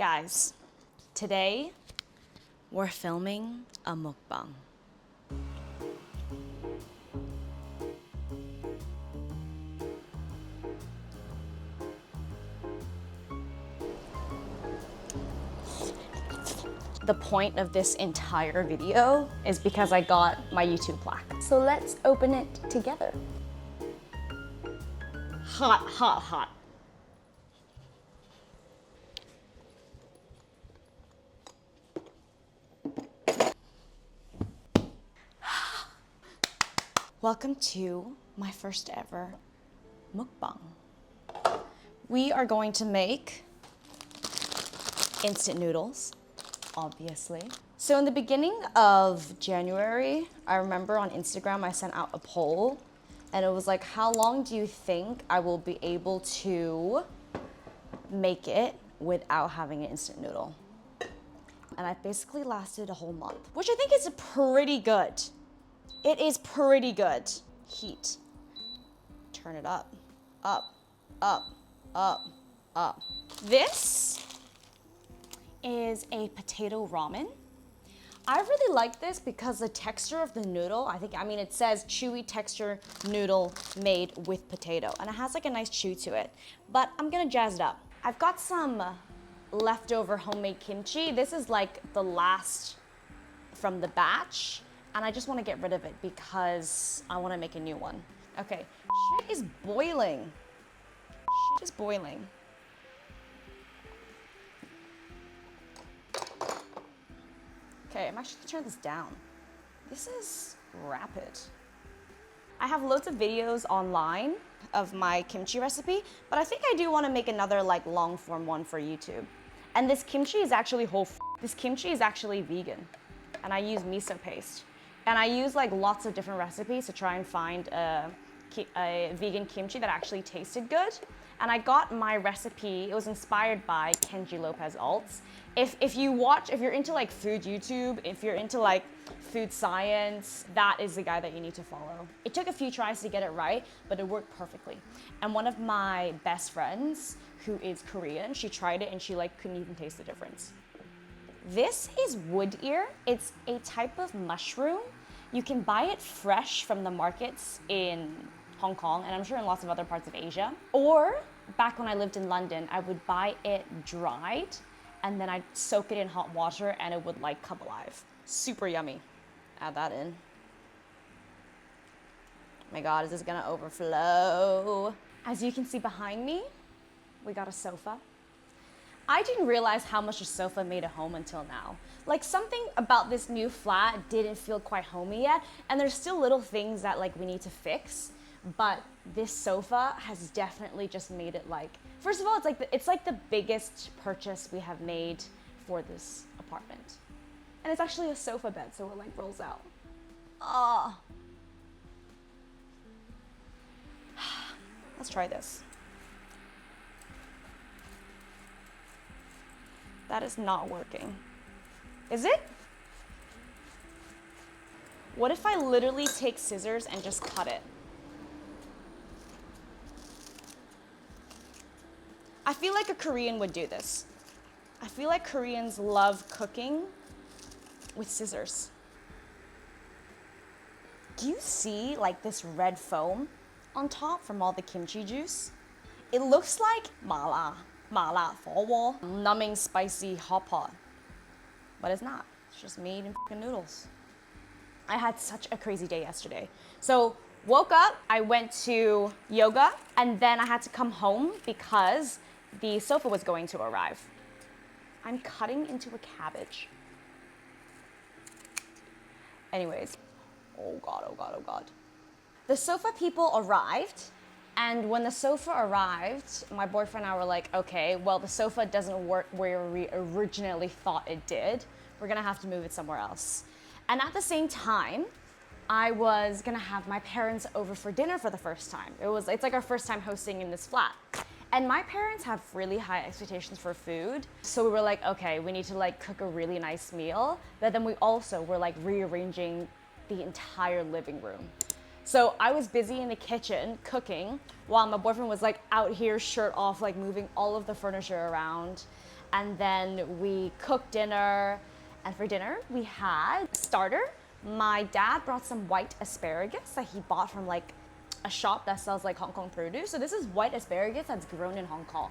Guys, today we're filming a mukbang. The point of this entire video is because I got my YouTube plaque. So let's open it together. Hot, hot, hot. Welcome to my first ever mukbang. We are going to make instant noodles, obviously. So in the beginning of January, I remember on Instagram I sent out a poll and it was like, how long do you think I will be able to make it without having an instant noodle? And I basically lasted a whole month, which I think is pretty good. It is pretty good. Heat. Turn it up, up, up, up, up. This is a potato ramen. I really like this because the texture of the noodle, it says chewy texture noodle made with potato, and it has like a nice chew to it, but I'm gonna jazz it up. I've got some leftover homemade kimchi. This is like the last from the batch, and I just wanna get rid of it because I wanna make a new one. Okay, shit is boiling. Shit is boiling. Okay, I'm actually gonna turn this down. This is rapid. I have loads of videos online of my kimchi recipe, but I think I do wanna make another like long form one for YouTube. And this kimchi is actually this kimchi is actually vegan, and I use miso paste. And I use like lots of different recipes to try and find a vegan kimchi that actually tasted good. And I got my recipe, it was inspired by Kenji Lopez Alts. If you're into like food YouTube, if you're into like food science, that is the guy that you need to follow. It took a few tries to get it right, but it worked perfectly. And one of my best friends, who is Korean, she tried it and she like couldn't even taste the difference. This is wood ear. It's a type of mushroom. You can buy it fresh from the markets in Hong Kong, and I'm sure in lots of other parts of Asia. Or back when I lived in London, I would buy it dried, and then I'd soak it in hot water and it would like come alive. Super yummy. Add that in. Oh my God, is this gonna overflow? As you can see behind me, we got a sofa. I didn't realize how much a sofa made a home until now. Like something about this new flat didn't feel quite homey yet, and there's still little things that like we need to fix, but this sofa has definitely just made it like, first of all, it's like the biggest purchase we have made for this apartment. And it's actually a sofa bed, so it like rolls out. Ah. Let's try this. That is not working. Is it? What if I literally take scissors and just cut it? I feel like a Korean would do this. I feel like Koreans love cooking with scissors. Do you see like this red foam on top from all the kimchi juice? It looks like mala pho wo, numbing spicy hot pot. But it's not. It's just made in fucking noodles. I had such a crazy day yesterday. So woke up, I went to yoga, and then I had to come home because the sofa was going to arrive. I'm cutting into a cabbage. Anyways, oh God, oh God, oh God. The sofa people arrived, and when the sofa arrived, my boyfriend and I were like, okay, well, the sofa doesn't work where we originally thought it did. We're gonna have to move it somewhere else. And at the same time, I was gonna have my parents over for dinner for the first time. It's like our first time hosting in this flat. And my parents have really high expectations for food. So we were like, okay, we need to like cook a really nice meal. But then we also were like rearranging the entire living room. So I was busy in the kitchen cooking while my boyfriend was like out here shirt off, like moving all of the furniture around. And then we cooked dinner. And for dinner, we had starter. My dad brought some white asparagus that he bought from like a shop that sells like Hong Kong produce. So this is white asparagus that's grown in Hong Kong.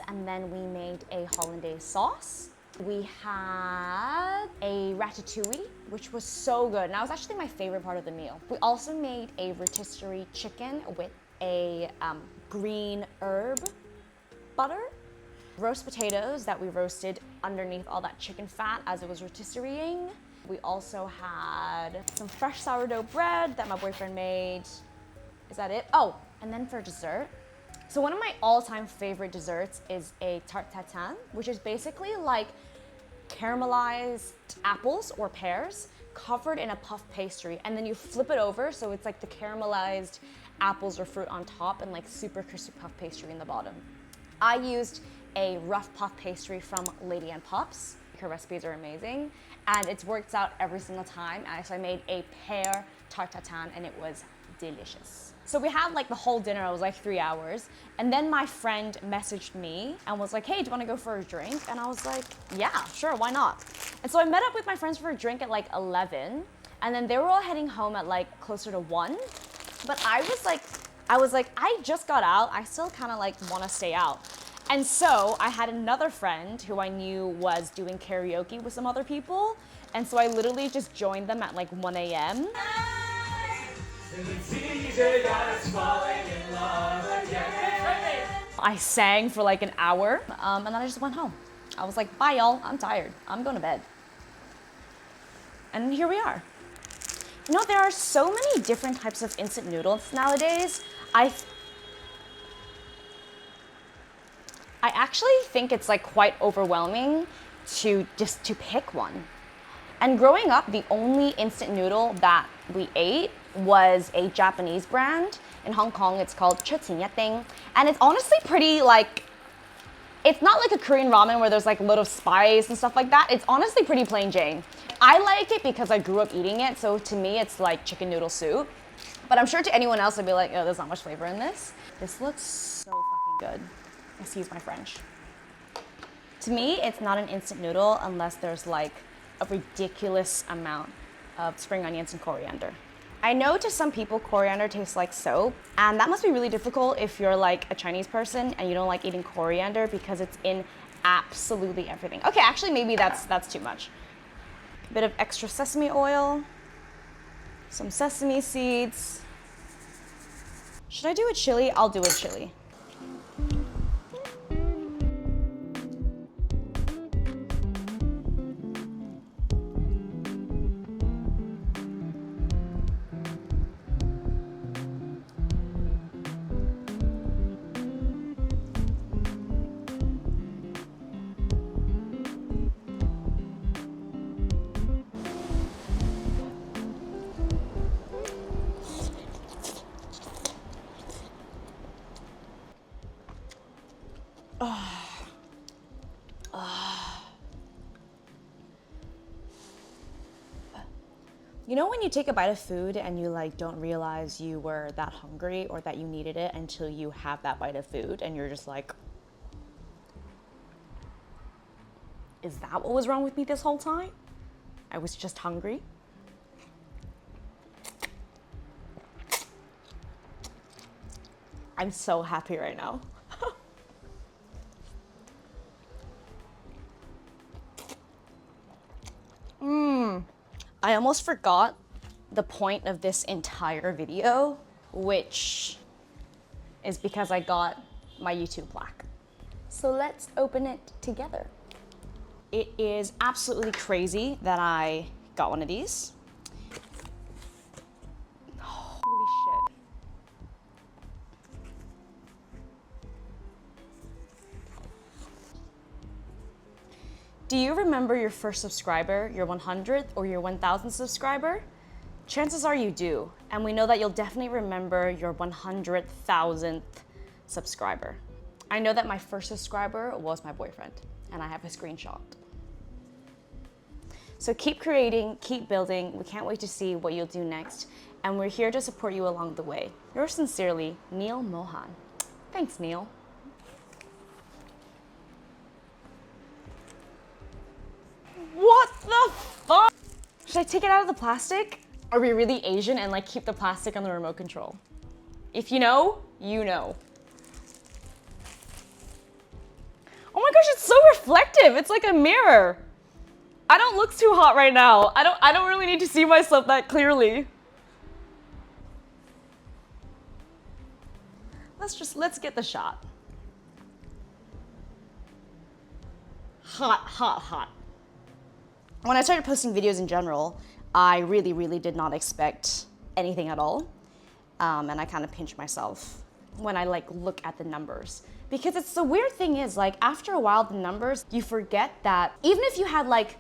And then we made a hollandaise sauce. We had a ratatouille, which was so good. And that was actually my favorite part of the meal. We also made a rotisserie chicken with a green herb butter. Roast potatoes that we roasted underneath all that chicken fat as it was rotisserieing. We also had some fresh sourdough bread that my boyfriend made. Is that it? Oh, and then for dessert. So one of my all-time favorite desserts is a tarte tatin, which is basically like caramelized apples or pears covered in a puff pastry, and then you flip it over so it's like the caramelized apples or fruit on top and like super crispy puff pastry in the bottom. I used a rough puff pastry from Lady and Pups. Her recipes are amazing and it's worked out every single time. So I made a pear tarte tatin and it was delicious. So we had like the whole dinner, it was like 3 hours. And then my friend messaged me and was like, hey, do you wanna go for a drink? And I was like, yeah, sure, why not? And so I met up with my friends for a drink at like 11. And then they were all heading home at like closer to 1. But I was like, I just got out, I still kinda like wanna stay out. And so I had another friend who I knew was doing karaoke with some other people. And so I literally just joined them at like 1 a.m. I sang for like an hour and then I just went home. I was like, bye y'all, I'm tired. I'm going to bed. And here we are. You know, there are so many different types of instant noodles nowadays. I actually think it's like quite overwhelming to pick one. And growing up, the only instant noodle that we ate was a Japanese brand. In Hong Kong, it's called Chotinyating. And it's honestly pretty like, it's not like a Korean ramen where there's like a lot of spice and stuff like that. It's honestly pretty plain Jane. I like it because I grew up eating it. So to me, it's like chicken noodle soup. But I'm sure to anyone else, I'd be like, oh, there's not much flavor in this. This looks so fucking good. Excuse my French. To me, it's not an instant noodle unless there's like a ridiculous amount of spring onions and coriander. I know to some people coriander tastes like soap, and that must be really difficult if you're like a Chinese person and you don't like eating coriander because it's in absolutely everything. Okay, actually maybe that's too much. A bit of extra sesame oil, some sesame seeds. Should I do a chili? I'll do a chili. You know when you take a bite of food and you like don't realize you were that hungry or that you needed it until you have that bite of food and you're just like, is that what was wrong with me this whole time? I was just hungry. I'm so happy right now. I almost forgot the point of this entire video, which is because I got my YouTube plaque. So let's open it together. It is absolutely crazy that I got one of these. Holy shit. Do you remember your first subscriber, your 100th or your 1000th subscriber? Chances are you do, and we know that you'll definitely remember your 100,000th subscriber. I know that my first subscriber was my boyfriend, and I have a screenshot. So keep creating, keep building. We can't wait to see what you'll do next, and we're here to support you along the way. Yours sincerely, Neil Mohan. Thanks, Neil. fuck? Should I take it out of the plastic? Are we really Asian and like keep the plastic on the remote control? If you know, you know. Oh my gosh, it's so reflective. It's like a mirror. I don't look too hot right now. I don't really need to see myself that clearly. Let's get the shot. Hot, hot, hot. When I started posting videos in general, I really did not expect anything at all. And I kind of pinch myself when I like look at the numbers. Because it's the weird thing is like after a while, the numbers, you forget that even if you had like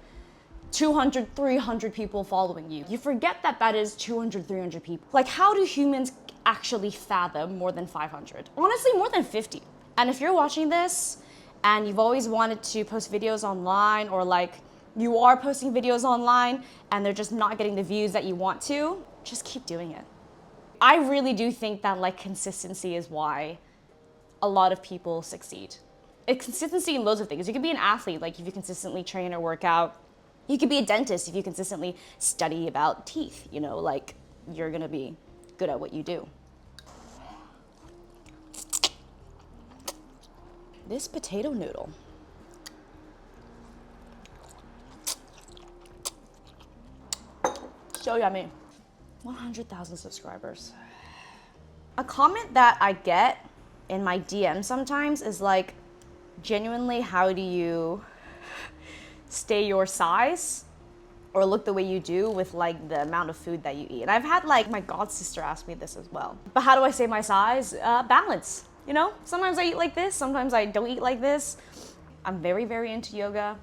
200, 300 people following you, you forget that that is 200, 300 people. Like how do humans actually fathom more than 500? Honestly, more than 50. And if you're watching this and you've always wanted to post videos online, or like you are posting videos online and they're just not getting the views that you want to, just keep doing it. I really do think that like consistency is why a lot of people succeed. It's consistency in loads of things. You could be an athlete, like if you consistently train or work out. You could be a dentist if you consistently study about teeth, you know, like you're gonna be good at what you do. This potato noodle. So yummy. 100,000 subscribers. A comment that I get in my DM sometimes is like, genuinely, how do you stay your size or look the way you do with like the amount of food that you eat? And I've had like my god sister ask me this as well. But how do I stay my size? Balance, you know? Sometimes I eat like this, sometimes I don't eat like this. I'm very into yoga,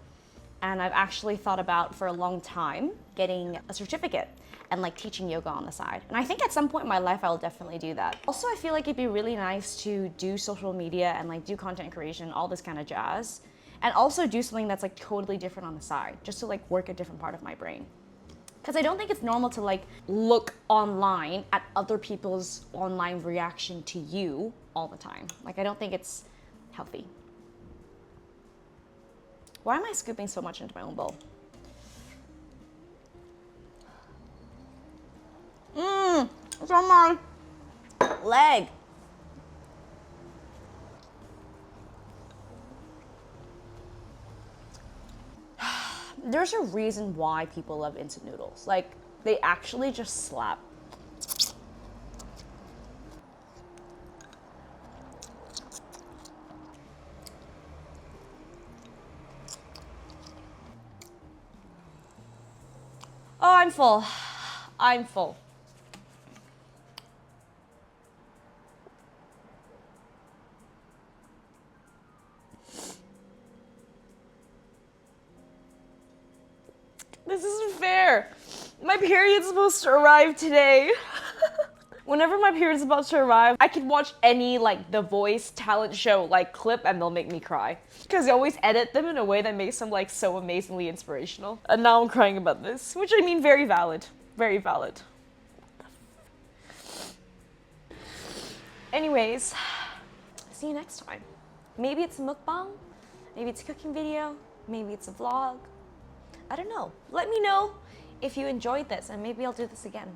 and I've actually thought about for a long time getting a certificate and like teaching yoga on the side. And I think at some point in my life, I will definitely do that. Also, I feel like it'd be really nice to do social media and like do content creation, all this kind of jazz. And also do something that's like totally different on the side, just to like work a different part of my brain. Because I don't think it's normal to like look online at other people's online reaction to you all the time. Like I don't think it's healthy. Why am I scooping so much into my own bowl? It's on my leg. There's a reason why people love instant noodles. Like, they actually just slap. Oh, I'm full. I'm full. This isn't fair. My period's supposed to arrive today. Whenever my period's about to arrive, I can watch any like The Voice talent show like clip and they'll make me cry. Because they always edit them in a way that makes them like so amazingly inspirational. And now I'm crying about this, which I mean very valid. Very valid. Anyways, see you next time. Maybe it's a mukbang, maybe it's a cooking video, maybe it's a vlog. I don't know. Let me know if you enjoyed this and maybe I'll do this again.